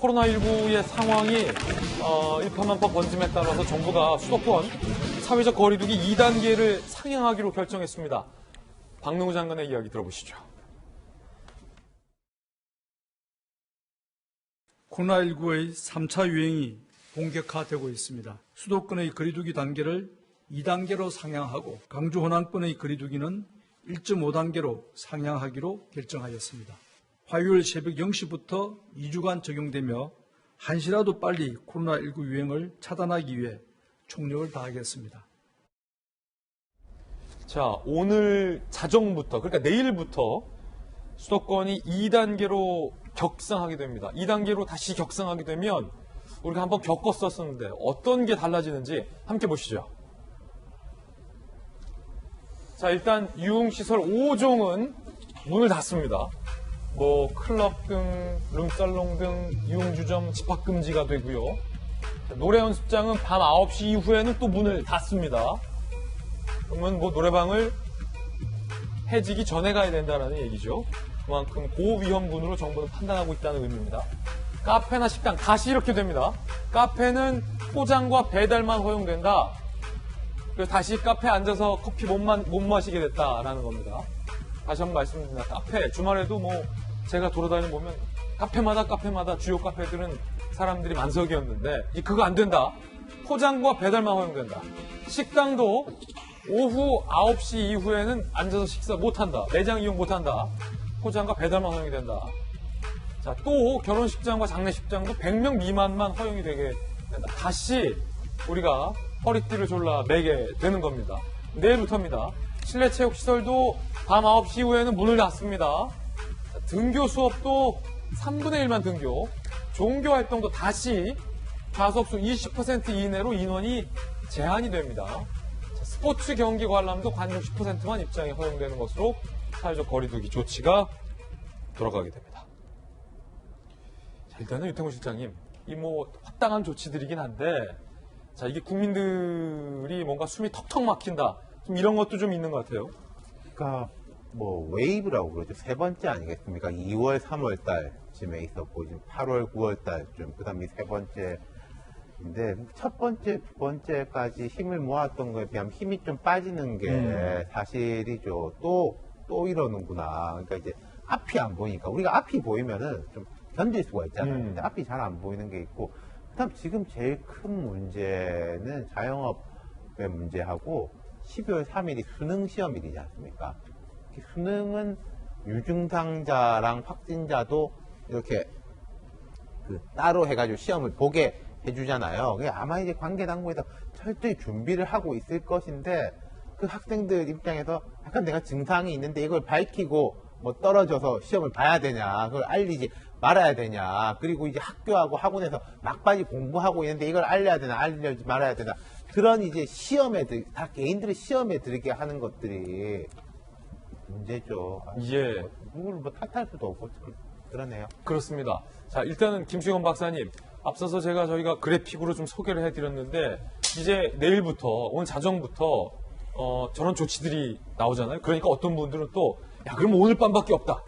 코로나19의 상황이 일파만파 번짐에 따라서 정부가 수도권 사회적 거리두기 2단계를 상향하기로 결정했습니다. 박능우 장관의 이야기 들어보시죠. 코로나19의 3차 유행이 본격화되고 있습니다. 수도권의 거리두기 단계를 2단계로 상향하고 광주 호남권의 거리두기는 1.5단계로 상향하기로 결정하였습니다. 화요일 새벽 0시부터 2주간 적용되며 한시라도 빨리 코로나19 유행을 차단하기 위해 총력을 다하겠습니다. 자, 오늘 자정부터, 그러니까 내일부터 수도권이 2단계로 격상하게 됩니다. 2단계로 다시 격상하게 되면 우리가 한번 겪었었는데 어떤 게 달라지는지 함께 보시죠. 자, 일단 유흥시설 5종은 문을 닫습니다. 클럽 등, 룸살롱 등 유흥주점 집합금지가 되고요. 노래 연습장은 밤 9시 이후에는 또 문을 닫습니다. 그러면 노래방을 해지기 전에 가야 된다는 얘기죠. 그만큼 고위험군으로 정부는 판단하고 있다는 의미입니다. 카페나 식당 다시 이렇게 됩니다. 카페는 포장과 배달만 허용된다. 그래서 다시 카페에 앉아서 커피 못 마시게 됐다라는 겁니다. 다시 한번 말씀드립니다. 카페, 주말에도 제가 돌아다니 보면 카페마다 주요 카페들은 사람들이 만석이었는데 이제 그거 안 된다. 포장과 배달만 허용된다. 식당도 오후 9시 이후에는 앉아서 식사 못한다. 매장 이용 못한다. 포장과 배달만 허용이 된다. 자, 또 결혼식장과 장례식장도 100명 미만만 허용이 되게 된다. 다시 우리가 허리띠를 졸라 매게 되는 겁니다. 내일부터입니다. 실내 체육시설도 밤 9시 이후에는 문을 닫습니다. 등교 수업도 3분의 1만 등교, 종교활동도 다시 좌석수 20% 이내로 인원이 제한이 됩니다. 자, 스포츠 경기 관람도 관중 10%만 입장이 허용되는 것으로 사회적 거리두기 조치가 돌아가게 됩니다. 자, 일단은 유태문 실장님, 이 합당한 조치들이긴 한데, 자, 이게 국민들이 뭔가 숨이 턱턱 막힌다. 좀 이런 것도 좀 있는 것 같아요. 그러니까 웨이브라고 그러죠. 세 번째 아니겠습니까? 2월, 3월 달쯤에 있었고, 지금 8월, 9월 달쯤, 그 다음에 세 번째인데, 첫 번째, 두 번째까지 힘을 모았던 거에 비하면 힘이 좀 빠지는 게 사실이죠. 또 이러는구나. 그러니까 이제 앞이 안 보이니까, 우리가 앞이 보이면은 좀 견딜 수가 있잖아요. 근데 앞이 잘 안 보이는 게 있고, 그 다음 지금 제일 큰 문제는 자영업의 문제하고, 12월 3일이 수능 시험일이지 않습니까? 수능은 유증상자랑 확진자도 이렇게 따로 해가지고 시험을 보게 해주잖아요. 아마 이제 관계당국에서 철저히 준비를 하고 있을 것인데, 그 학생들 입장에서 약간 내가 증상이 있는데 이걸 밝히고 떨어져서 시험을 봐야 되냐, 그걸 알리지 말아야 되냐, 그리고 이제 학교하고 학원에서 막바지 공부하고 있는데 이걸 알려야 되나, 알려지 말아야 되나, 그런 이제 다 개인들의 시험에 들게 하는 것들이 문제죠. 예. 누구를 탓할 수도 없고, 그러네요. 그렇습니다. 자, 일단은 김수현 박사님, 앞서서 저희가 그래픽으로 좀 소개를 해드렸는데, 이제 내일부터, 오늘 자정부터, 저런 조치들이 나오잖아요. 그러니까 어떤 분들은 또, 그럼 오늘 밤밖에 없다.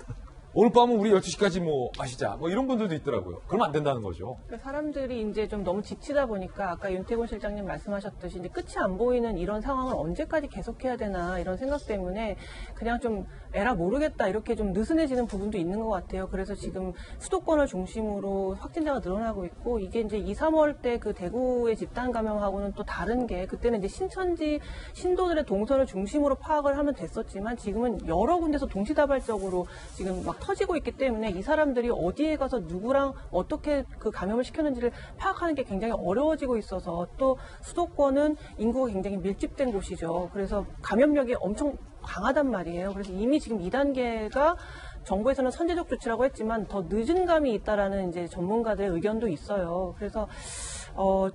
오늘 밤은 우리 12시까지 마시자. 이런 분들도 있더라고요. 그러면 안 된다는 거죠. 사람들이 이제 좀 너무 지치다 보니까 아까 윤태곤 실장님 말씀하셨듯이 이제 끝이 안 보이는 이런 상황을 언제까지 계속해야 되나 이런 생각 때문에 그냥 좀 에라 모르겠다 이렇게 좀 느슨해지는 부분도 있는 것 같아요. 그래서 지금 수도권을 중심으로 확진자가 늘어나고 있고 이게 이제 2, 3월 때 그 대구의 집단 감염하고는 또 다른 게 그때는 이제 신천지 신도들의 동선을 중심으로 파악을 하면 됐었지만 지금은 여러 군데서 동시다발적으로 지금 막 터지고 있기 때문에 이 사람들이 어디에 가서 누구랑 어떻게 그 감염을 시켰는지를 파악하는 게 굉장히 어려워지고 있어서 또 수도권은 인구가 굉장히 밀집된 곳이죠. 그래서 감염력이 엄청 강하단 말이에요. 그래서 이미 지금 2단계가 정부에서는 선제적 조치라고 했지만 더 늦은 감이 있다라는 이제 전문가들의 의견도 있어요. 그래서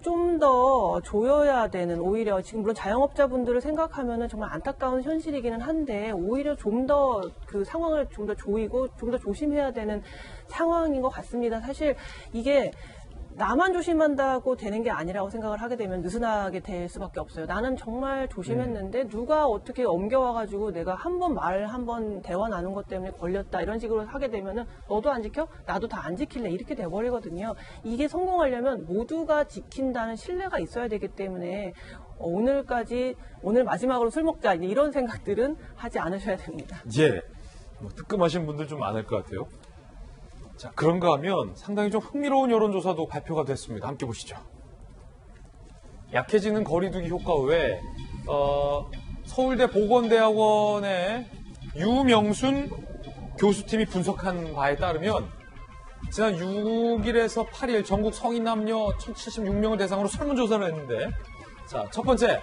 좀 더 조여야 되는 오히려 지금 물론 자영업자분들을 생각하면은 정말 안타까운 현실이기는 한데 오히려 좀 더 그 상황을 좀 더 조이고 좀 더 조심해야 되는 상황인 것 같습니다. 사실 이게 나만 조심한다고 되는 게 아니라고 생각을 하게 되면 느슨하게 될 수밖에 없어요. 나는 정말 조심했는데 누가 어떻게 옮겨와가지고 내가 한 번 대화 나눈 것 때문에 걸렸다 이런 식으로 하게 되면은 너도 안 지켜? 나도 다 안 지킬래 이렇게 돼버리거든요. 이게 성공하려면 모두가 지킨다는 신뢰가 있어야 되기 때문에 오늘 마지막으로 술 먹자 이런 생각들은 하지 않으셔야 됩니다. 예. 뭐 뜨끔하신 분들 좀 많을 것 같아요. 자, 그런가 하면 상당히 좀 흥미로운 여론조사도 발표가 됐습니다. 함께 보시죠. 약해지는 거리두기 효과 외에 서울대 보건대학원의 유명순 교수팀이 분석한 바에 따르면 지난 6일에서 8일 전국 성인 남녀 1,076명을 대상으로 설문조사를 했는데 자, 첫 번째,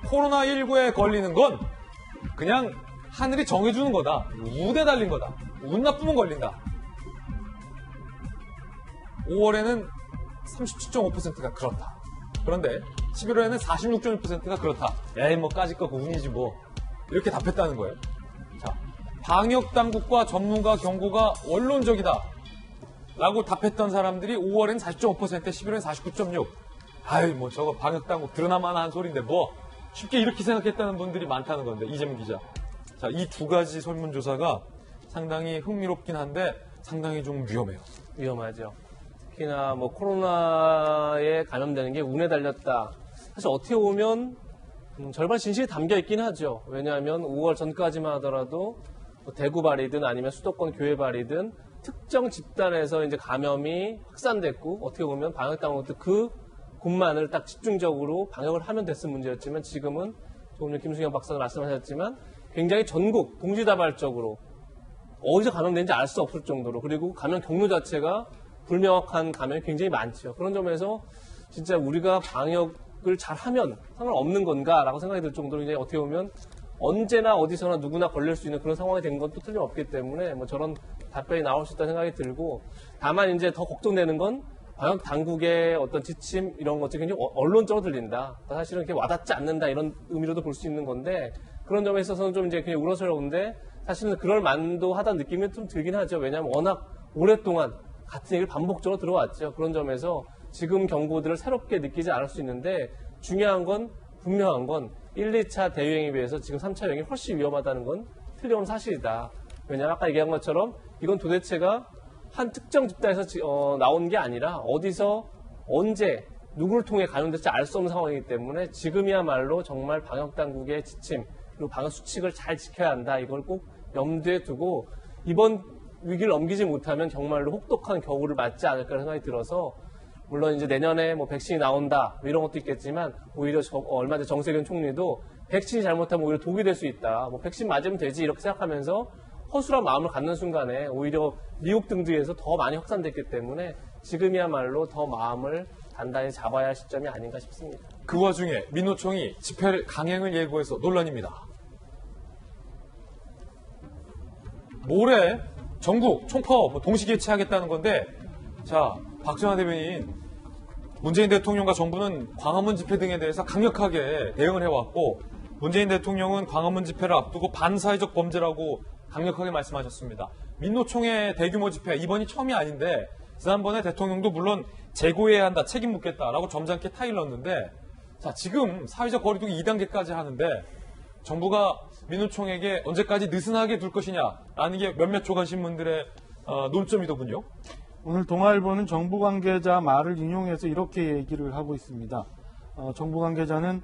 코로나19에 걸리는 건 그냥 하늘이 정해주는 거다. 우대 달린 거다. 운 나쁘면 걸린다. 5월에는 37.5%가 그렇다. 그런데 11월에는 46.1%가 그렇다. 에이, 뭐 까짓 거 운이지 뭐. 이렇게 답했다는 거예요. 자, 방역당국과 전문가 경고가 원론적이다. 라고 답했던 사람들이 5월엔 40.5%, 11월엔 49.6%. 아이, 뭐 저거 방역당국 드러나만 한 소리인데 뭐 쉽게 이렇게 생각했다는 분들이 많다는 건데, 이재명 기자. 자, 이 두 가지 설문조사가 상당히 흥미롭긴 한데 상당히 좀 위험해요. 위험하죠. 특히나 뭐 코로나에 감염되는 게 운에 달렸다. 사실 어떻게 보면 절반 진실이 담겨 있긴 하죠. 왜냐하면 5월 전까지만 하더라도 뭐 대구 발이든 아니면 수도권 교회 발이든 특정 집단에서 이제 감염이 확산됐고 어떻게 보면 방역당국도 그 곳만을 딱 집중적으로 방역을 하면 됐을 문제였지만 지금은 조금 전 김수경 박사가 말씀하셨지만 굉장히 전국 동시다발적으로 어디서 감염된지 알 수 없을 정도로 그리고 감염 경로 자체가 불명확한 감염이 굉장히 많죠. 그런 점에서 진짜 우리가 방역을 잘하면 상관없는 건가라고 생각이 들 정도로 이제 어떻게 보면 언제나 어디서나 누구나 걸릴 수 있는 그런 상황이 된 것도 틀림없기 때문에 뭐 저런 답변이 나올 수 있다는 생각이 들고 다만 이제 더 걱정되는 건 방역 당국의 어떤 지침 이런 것들이 굉장히 언론적으로 들린다. 사실은 이렇게 와닿지 않는다 이런 의미로도 볼 수 있는 건데 그런 점에 있어서는 좀 이제 그냥 우러스러운데 사실은 그럴 만도 하다는 느낌이 좀 들긴 하죠. 왜냐하면 워낙 오랫동안 같은 얘기를 반복적으로 들어왔죠. 그런 점에서 지금 경고들을 새롭게 느끼지 않을 수 있는데 중요한 건 분명한 건 1, 2차 대유행에 비해서 지금 3차 유행이 훨씬 위험하다는 건 틀림없는 사실이다. 왜냐하면 아까 얘기한 것처럼 이건 도대체가 한 특정 집단에서 나온 게 아니라 어디서 언제 누구를 통해 감염될지 알 수 없는 상황이기 때문에 지금이야말로 정말 방역당국의 지침 그리고 방역 수칙을 잘 지켜야 한다. 이걸 꼭 염두에 두고 이번 위기를 넘기지 못하면 정말로 혹독한 겨울을 맞지 않을까 생각이 들어서 물론 이제 내년에 뭐 백신이 나온다 뭐 이런 것도 있겠지만 오히려 얼마 전 정세균 총리도 백신이 잘못하면 오히려 독이 될 수 있다. 뭐 백신 맞으면 되지 이렇게 생각하면서 허술한 마음을 갖는 순간에 오히려 미국 등등에서 더 많이 확산됐기 때문에 지금이야말로 더 마음을 단단히 잡아야 할 시점이 아닌가 싶습니다. 그 와중에 민노총이 집회 강행을 예고해서 논란입니다. 모레 전국 총파업 동시 개최하겠다는 건데 자, 박정환 대변인 문재인 대통령과 정부는 광화문 집회 등에 대해서 강력하게 대응을 해왔고 문재인 대통령은 광화문 집회를 앞두고 반사회적 범죄라고 강력하게 말씀하셨습니다. 민노총의 대규모 집회 이번이 처음이 아닌데 지난번에 대통령도 물론 재고해야 한다, 책임 묻겠다라고 점잖게 타일렀는데 자, 지금 사회적 거리두기 2단계까지 하는데 정부가 민노총에게 언제까지 느슨하게 둘 것이냐라는 게 몇몇 조간신문들의 논점이더군요. 오늘 동아일보는 정부 관계자 말을 인용해서 이렇게 얘기를 하고 있습니다. 정부 관계자는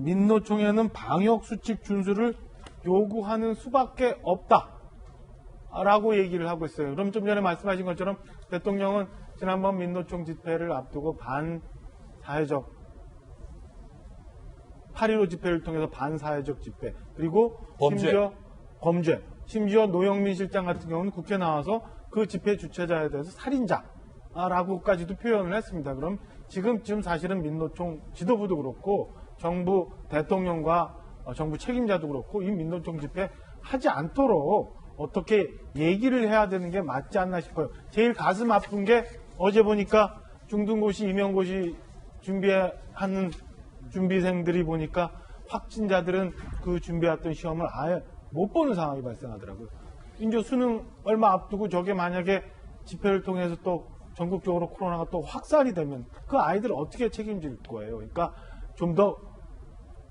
민노총에는 방역수칙 준수를 요구하는 수밖에 없다 라고 얘기를 하고 있어요. 그럼 좀 전에 말씀하신 것처럼 대통령은 지난번 민노총 집회를 앞두고 반사회적 8.15 집회를 통해서 반사회적 집회 그리고 심지어 노영민 실장 같은 경우는 국회 나와서 그 집회 주최자에 대해서 살인자라고까지도 표현을 했습니다. 그럼 지금 사실은 민노총 지도부도 그렇고 정부 대통령과 정부 책임자도 그렇고 이 민노총 집회 하지 않도록 어떻게 얘기를 해야 되는 게 맞지 않나 싶어요. 제일 가슴 아픈 게 어제 보니까 중등고시, 임용고시 준비하는 준비생들이 보니까 확진자들은 그 준비했던 시험을 아예 못 보는 상황이 발생하더라고요. 이제 수능 얼마 앞두고 저게 만약에 집회를 통해서 또 전국적으로 코로나가 또 확산이 되면 그 아이들을 어떻게 책임질 거예요. 그러니까 좀 더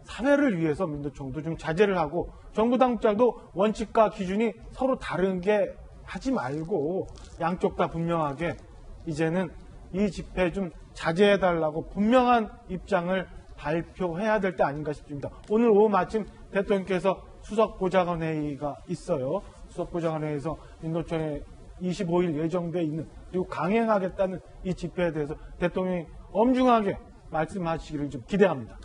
사회를 위해서 민노총도 좀 자제를 하고 정부 당국자도 원칙과 기준이 서로 다른 게 하지 말고 양쪽 다 분명하게 이제는 이 집회 좀 자제해달라고 분명한 입장을 발표해야 될 때 아닌가 싶습니다. 오늘 오후 마침 대통령께서 수석보좌관 회의가 있어요. 수석보좌관 회의에서 민노총에 25일 예정돼 있는 그리고 강행하겠다는 이 집회에 대해서 대통령이 엄중하게 말씀하시기를 좀 기대합니다.